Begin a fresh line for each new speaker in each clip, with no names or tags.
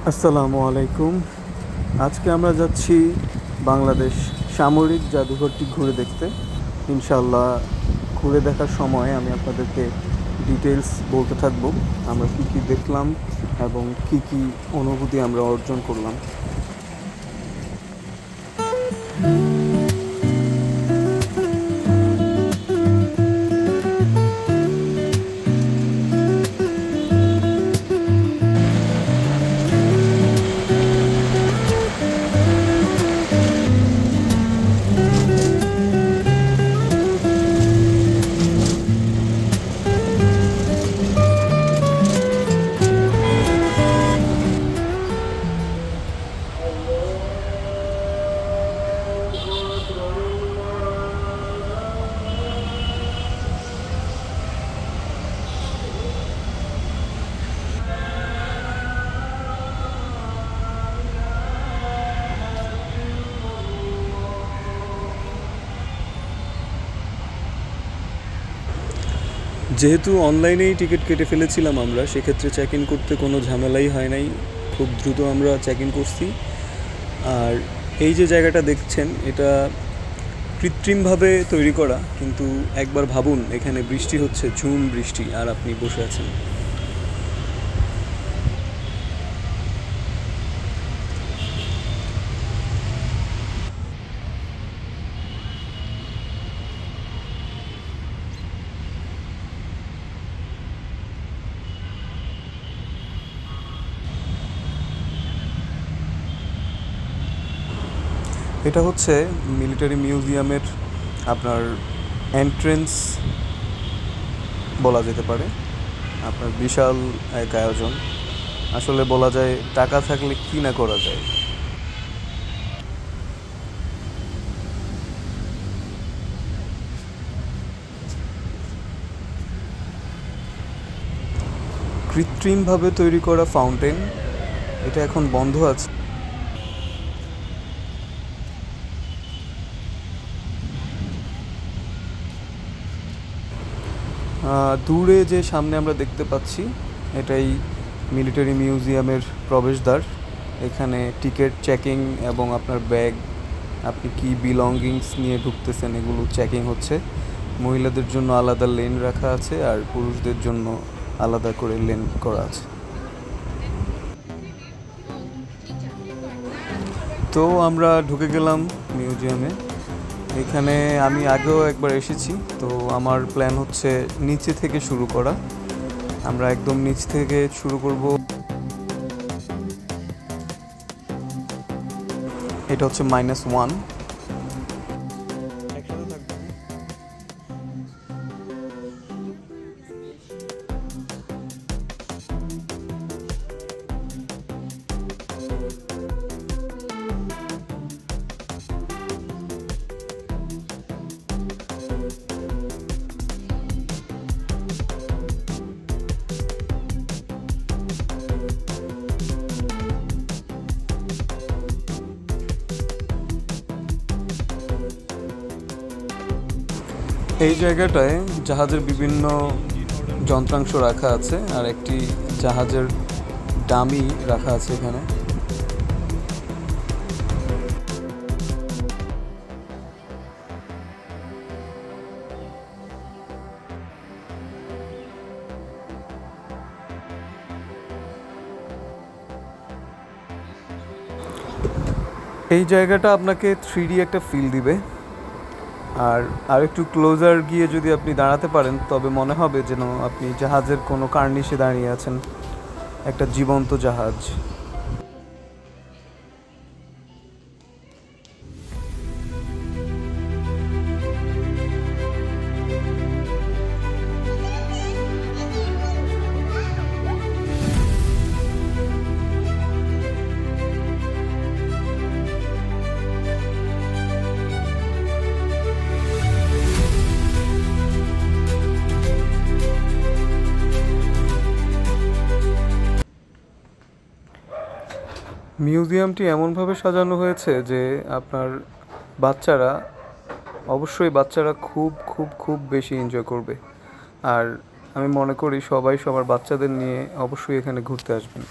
আসসালামু আলাইকুম। আজকে আমরা যাচ্ছি বাংলাদেশ সামরিক জাদুঘরটি ঘুরে দেখতে। ইনশাআল্লাহ ঘুরে দেখার সময় আমি আপনাদেরকে ডিটেলস বলতে থাকবো আমরা কী কী দেখলাম এবং কী কী অনুভূতি আমরা অর্জন করলাম। যেহেতু অনলাইনেই টিকিট কেটে ফেলেছিলাম আমরা, সেক্ষেত্রে চেক ইন করতে কোনো ঝামেলাই হয় নাই। খুব দ্রুত আমরা চেক ইন করছি। আর এই যে জায়গাটা দেখছেন, এটা কৃত্রিমভাবে তৈরি করা, কিন্তু একবার ভাবুন এখানে বৃষ্টি হচ্ছে, ঝুম বৃষ্টি, আর আপনি বসে আছেন। এটা হচ্ছে মিলিটারি মিউজিয়ামের আপনার এন্ট্রেন্স বলা যেতে পারে। আপনার বিশাল এক আয়োজন, আসলে বলা যায় টাকা থাকলে কি না করা যায়। কৃত্রিমভাবে তৈরি করা ফাউন্টেন, এটা এখন বন্ধ আছে। দূরে যে সামনে আমরা দেখতে পাচ্ছি, এটাই মিলিটারি মিউজিয়ামের প্রবেশদ্বার। এখানে টিকিট চেকিং এবং আপনার ব্যাগ, আপনি কি বিলঙ্গিংস নিয়ে ঢুকতেছেন, এগুলো চেকিং হচ্ছে। মহিলাদের জন্য আলাদা লেন রাখা আছে আর পুরুষদের জন্য আলাদা করে লেন করা আছে। তো আমরা ঢুকে গেলাম মিউজিয়ামে। এখানে আমি আগেও একবার এসেছি, তো আমার প্ল্যান হচ্ছে নিচে থেকে শুরু করা। আমরা একদম নিচ থেকে শুরু করব। এটা হচ্ছে -1। এই জায়গাটায় জাহাজের বিভিন্ন যন্ত্রাংশ রাখা আছে, আর একটি জাহাজের ডামি রাখা আছে এখানে। এই জায়গাটা আপনাকে 3D একটা ফিল দিবে। আর একটু ক্লোজার গিয়ে যদি আপনি দাঁড়াতে পারেন, তবে মনে হবে যেন আপনি জাহাজের কোনো কার্নিশে দাঁড়িয়ে আছেন, একটা জীবন্ত জাহাজ। মিউজিয়ামটি এমনভাবে সাজানো হয়েছে যে আপনার বাচ্চারা, অবশ্যই বাচ্চারা খুব খুব খুব বেশি এনজয় করবে। আর আমি মনে করি সবাই সবার বাচ্চাদের নিয়ে অবশ্যই এখানে ঘুরতে আসবেন।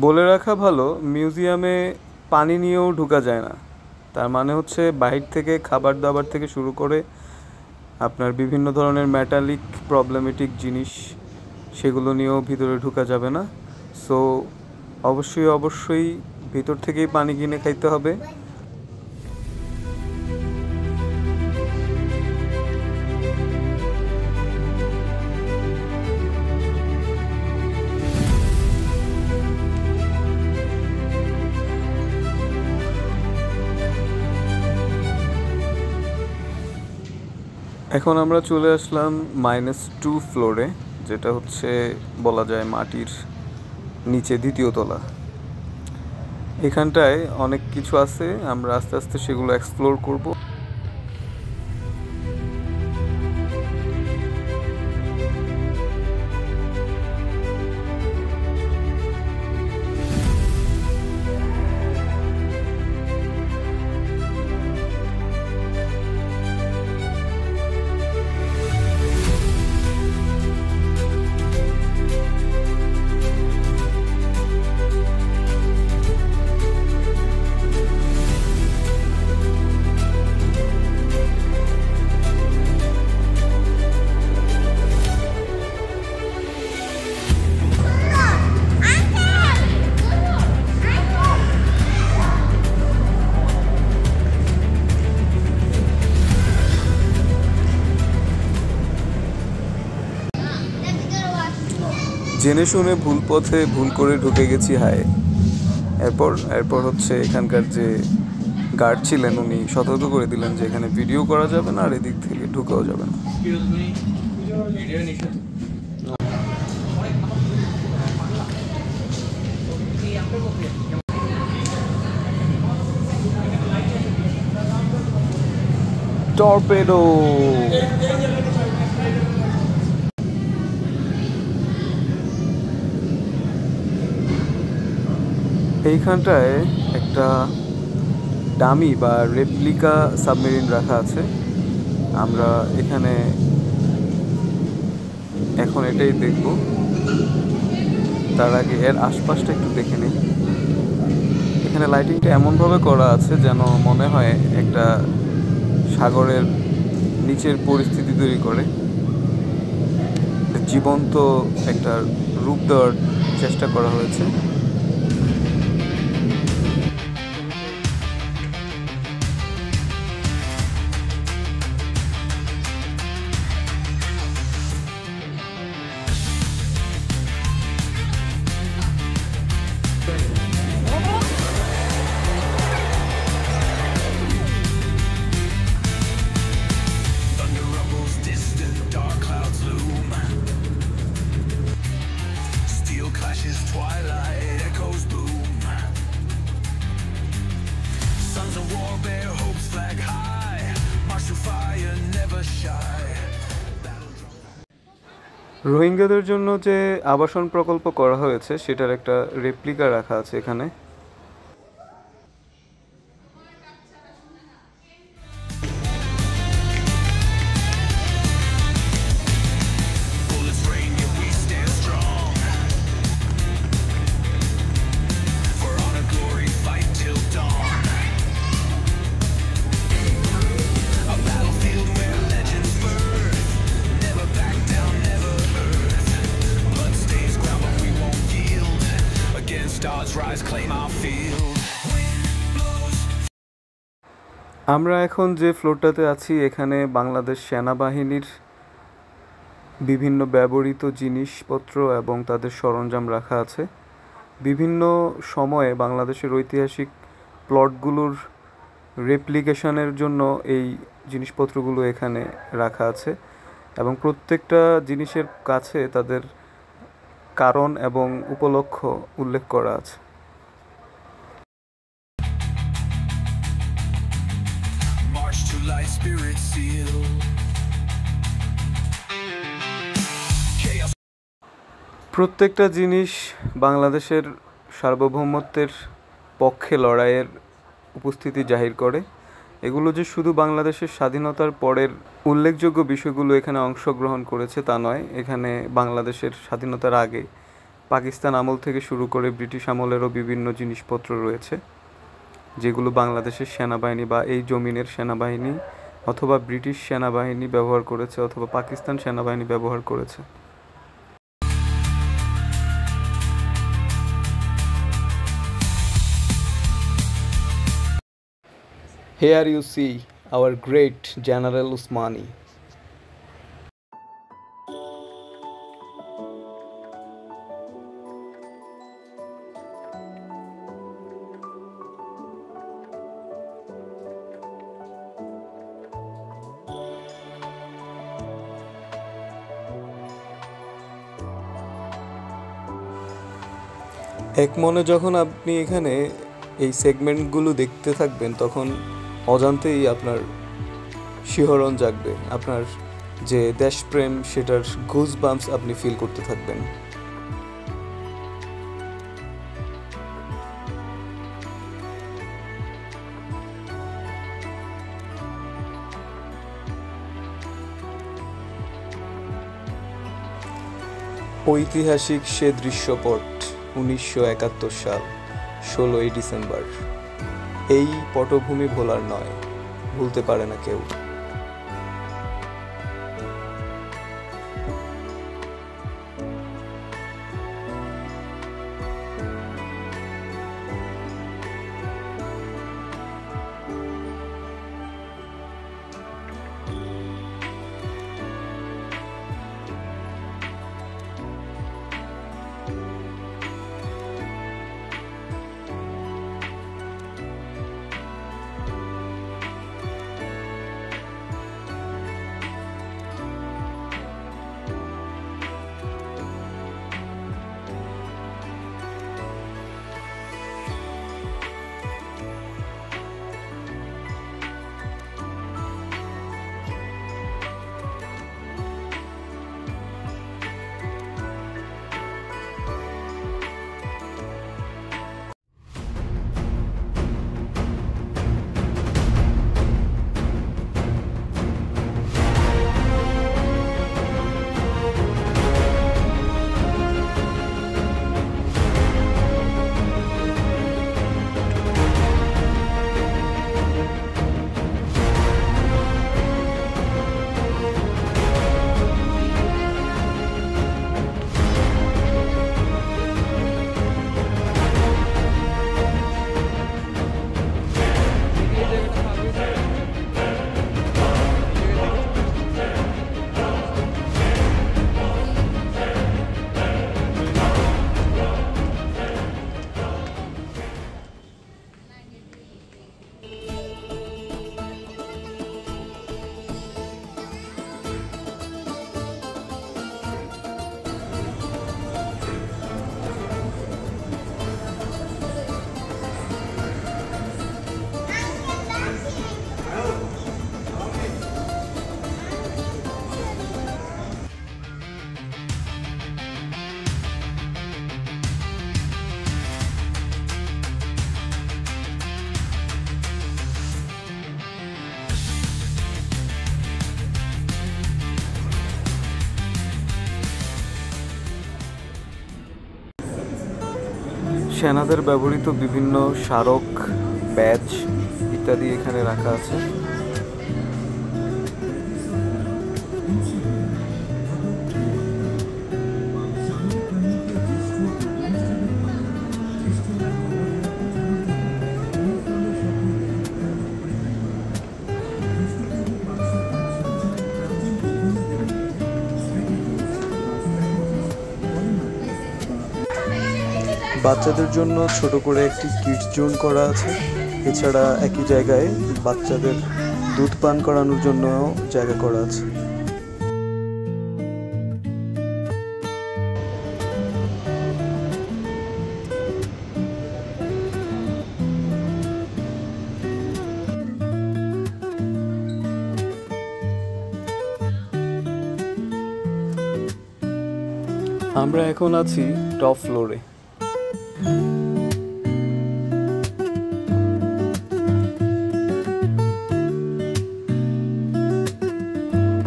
বলে রাখা ভালো, মিউজিয়ামে পানি নিয়েও ঢোকা যায় না। তার মানে হচ্ছে বাহির থেকে খাবার দাবার থেকে শুরু করে আপনার বিভিন্ন ধরনের মেটালিক প্রবলেমেটিক জিনিস সেগুলো নিয়েও ভিতরে ঢোকা যাবে না। সো অবশ্যই ভিতর থেকেই পানি কিনে খাইতে হবে। এখন আমরা চলে আসলাম -2 ফ্লোরে, যেটা হচ্ছে বলা যায় মাটির নিচে দ্বিতীয় তলা। এখানটায় অনেক কিছু আছে, আমরা আস্তে আস্তে সেগুলো এক্সপ্লোর করব। জেনে শুনে ভুল পথে ভুল করে ঢুকে গেছি হায়। এরপর হচ্ছে এখানকার যে গার্ড ছিলেন উনি সতর্ক করে দিলেন যে এখানে ভিডিও করা যাবে না আর এদিক থেকে ঢুকাও যাবে না। টর্পেডো। এইখানটায় একটা ডামি বা রেপ্লিকা সাবমেরিন রাখা আছে। আমরা এখানে এখন এটাই দেখব। তার আগে এর আশপাশটা একটু দেখে নিই। এখানে লাইটিংটা এমনভাবে করা আছে যেন মনে হয় একটা সাগরের নিচের পরিস্থিতি তৈরি করে, জীবন্ত একটা রূপ দেওয়ার চেষ্টা করা হয়েছে। রোহিঙ্গাদের জন্য যে আবাসন প্রকল্প করা হয়েছে সেটার একটা রেপ্লিকা রাখা আছে এখানে। আমরা এখন যে ফ্লোরটাতে আছি এখানে বাংলাদেশ সেনাবাহিনীর বিভিন্ন ব্যবহৃত জিনিসপত্র এবং তাদের সরঞ্জাম রাখা আছে। বিভিন্ন সময়ে বাংলাদেশের ঐতিহাসিক প্লটগুলোর রেপ্লিকেশনের জন্য এই জিনিসপত্রগুলো এখানে রাখা আছে এবং প্রত্যেকটা জিনিসের কাছে তাদের কারণ এবং উপলক্ষ উল্লেখ করা আছে। প্রত্যেকটা জিনিস বাংলাদেশের সার্বভৌমত্বের পক্ষে লড়াইয়ের উপস্থিতি জাহির করে। এগুলো যে শুধু বাংলাদেশের স্বাধীনতার পরের উল্লেখযোগ্য বিষয়গুলো এখানে অংশগ্রহণ করেছে তা নয়, এখানে বাংলাদেশের স্বাধীনতার আগে পাকিস্তান আমল থেকে শুরু করে ব্রিটিশ আমলেরও বিভিন্ন জিনিসপত্র রয়েছে, যেগুলো বাংলাদেশের সেনাবাহিনী বা এই জমিনের সেনাবাহিনী অথবা ব্রিটিশ সেনাবাহিনী ব্যবহার করেছে অথবা পাকিস্তান সেনাবাহিনী ব্যবহার করেছে। Here you see our great General Usmani. এক মনে যখন আপনি এখানে এই সেগমেন্টগুলো দেখতে থাকবেন, তখন অজান্তেই আপনার শিহরণ জাগবে, আপনার যে দেশপ্রেম সেটার গুজ বাম্পস আপনি ফিল করতে থাকবেন। ঐতিহাসিক সে দৃশ্যপট 1971 সাল 16ই ডিসেম্বর। এই পটভূমি ভোলার নয়, ভুলতে পারে না কেউ। সেনাদের ব্যবহৃত বিভিন্ন স্মারক, ব্যাজ ইত্যাদি এখানে রাখা আছে। বাচ্চাদের জন্য ছোট করে একটি কিডস জোন করা আছে। এছাড়া একই জায়গায় বাচ্চাদের দুধ পান করানোর জন্য জায়গা করা আছে। আমরা এখন আছি টপ ফ্লোরে।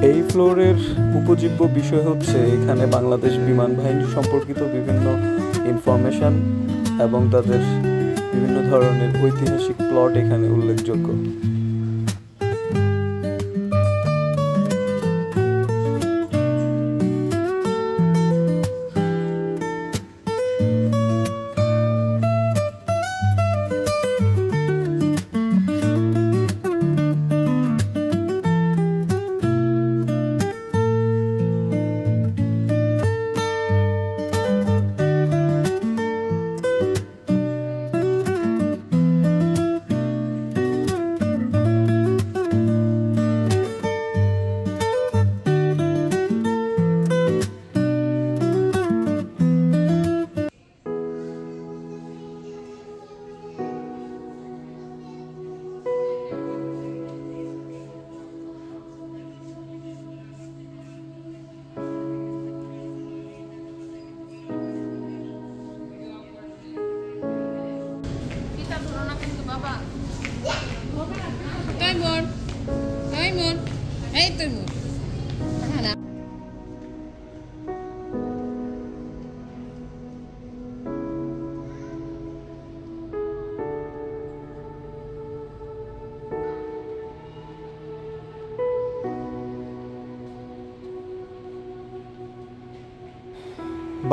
এই ফ্লোরের উপজীব্য বিষয় হচ্ছে এখানে বাংলাদেশ বিমান বাহিনী সম্পর্কিত বিভিন্ন ইনফরমেশন এবং তাদের বিভিন্ন ধরনের ঐতিহাসিক প্লট এখানে উল্লেখযোগ্য।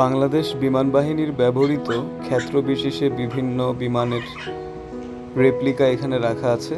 বাংলাদেশ বিমান বাহিনীর ব্যবহৃত ক্ষেত্র বিশেষে বিভিন্ন বিমানের রেপ্লিকা এখানে রাখা আছে।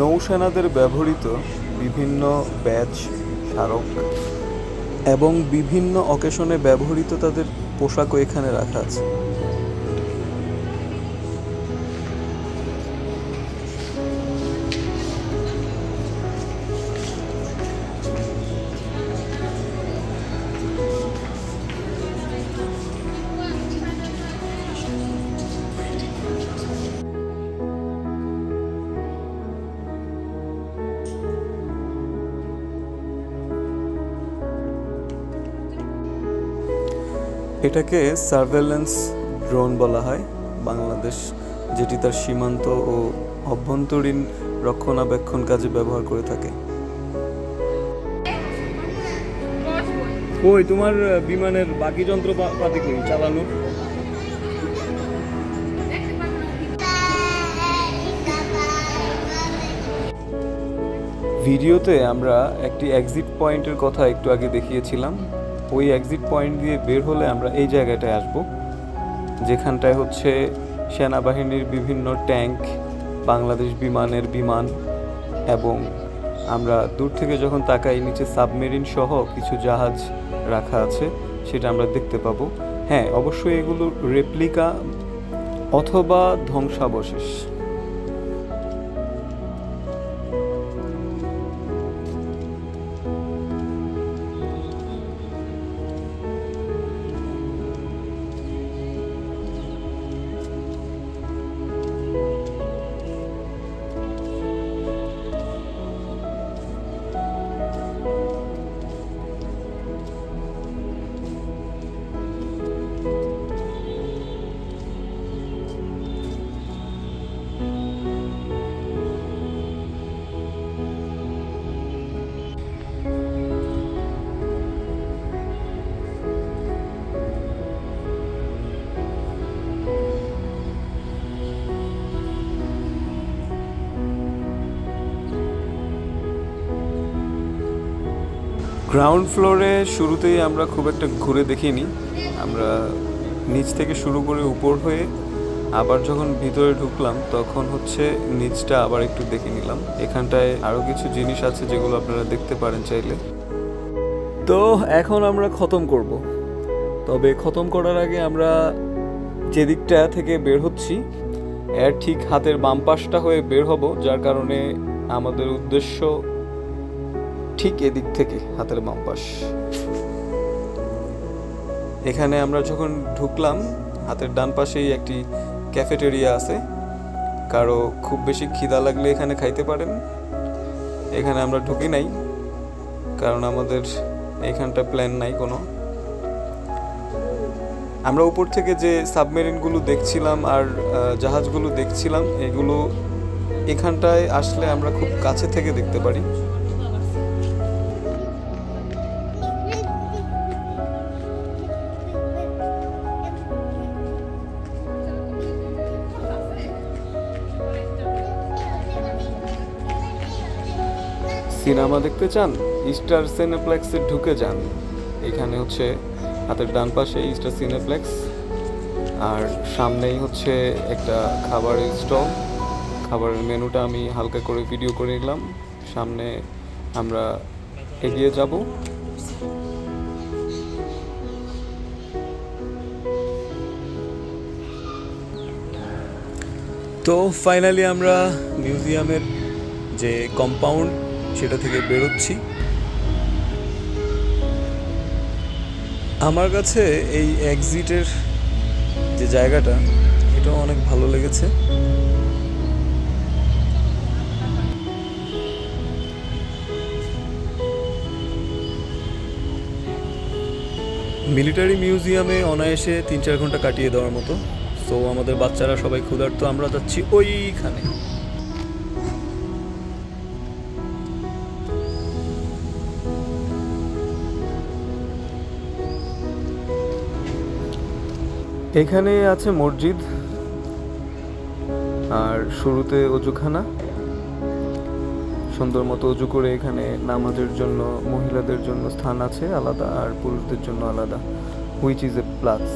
নৌসেনাদের ব্যবহৃত বিভিন্ন ব্যাজ, স্মারক এবং বিভিন্ন অকেশনে ব্যবহৃত তাদের পোশাকও এখানে রাখা আছে। এটাকে সার্ভেলেন্স ড্রোন বলা হয়। বাংলাদেশ যেটি তার সীমান্ত ও অভ্যন্তরীণ রক্ষণাবেক্ষণ কাজে ব্যবহার করে থাকে। কই তোমার বিমানের বাকি যন্ত্রপাতি কই চালানো? ভিডিওতে আমরা একটি এক্সিট পয়েন্টের কথা একটু আগে দেখিয়েছিলাম। ওই এক্সিট পয়েন্ট দিয়ে বের হলে আমরা এই জায়গাটায় আসব, যেখানটায় হচ্ছে সেনাবাহিনীর বিভিন্ন ট্যাঙ্ক, বাংলাদেশ বিমানের বিমান এবং আমরা দূর থেকে যখন তাকাই নিচে সাবমেরিন সহ কিছু জাহাজ রাখা আছে, সেটা আমরা দেখতে পাবো। হ্যাঁ, অবশ্যই এগুলো রেপ্লিকা অথবা ধ্বংসাবশেষ। গ্রাউন্ড ফ্লোরে শুরুতেই আমরা খুব একটা ঘুরে দেখিনি। আমরা নিচ থেকে শুরু করে উপর হয়ে আবার যখন ভিতরে ঢুকলাম তখন হচ্ছে নিচটা আবার একটু দেখে নিলাম। এখানটায় আরও কিছু জিনিস আছে যেগুলো আপনারা দেখতে পারেন চাইলে। তো এখন আমরা খতম করব, তবে খতম করার আগে আমরা যে দিকটা থেকে বের হচ্ছি এর ঠিক হাতের বাম পাশটা হয়ে বের হব, যার কারণে আমাদের উদ্দেশ্য ঠিক এদিক থেকে হাতের বাম পাশ। এখানে আমরা যখন ঢুকলাম হাতের ডান পাশেই একটি ক্যাফেটেরিয়া আছে, কারো খুব বেশি খিদা লাগলে এখানে খাইতে পারেন। এখানে আমরা ঢুকি নাই কারণ আমাদের এখানটা প্ল্যান নাই কোনো। আমরা উপর থেকে যে সাবমেরিনগুলো দেখছিলাম আর জাহাজগুলো দেখছিলাম, এগুলো এখানটায় আসলে আমরা খুব কাছে থেকে দেখতে পারি। সিনেমা দেখতে চান? ইস্টার সিনেপ্লেক্সে ঢুকে যান। এখানে হচ্ছে হাতের ডান পাশে ইস্টার সিনেপ্লেক্স, আর সামনেই হচ্ছে একটা খাবারের স্টল। খাবারের মেনুটা আমি হালকা করে ভিডিও করে নিলাম। সামনে আমরা এগিয়ে যাব। তো ফাইনালি আমরা মিউজিয়ামের যে কম্পাউন্ড সেটা থেকে বেরোচ্ছি। আমার কাছে এই এক্সিটের যে জায়গাটা, এটা অনেক ভালো লেগেছে। মিলিটারি মিউজিয়ামে অনায়াসে 3-4 ঘন্টা কাটিয়ে দেওয়ার মতো। সো আমাদের বাচ্চারা সবাই ক্ষুধার্ত, আমরা যাচ্ছি ওইখানে। এখানে আছে মসজিদ, আর শুরুতে অজুখানা। সুন্দর মতো অজু করে এখানে নামাজের জন্য মহিলাদের জন্য স্থান আছে আলাদা, আর পুরুষদের জন্য আলাদা, which is a plus.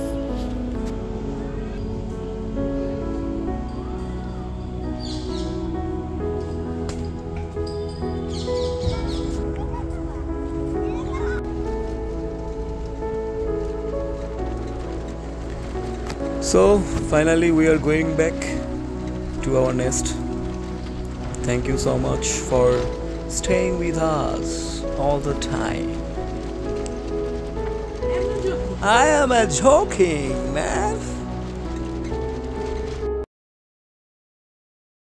So finally we are going back to our nest. Thank you so much for staying with us all the time. I am joking, man.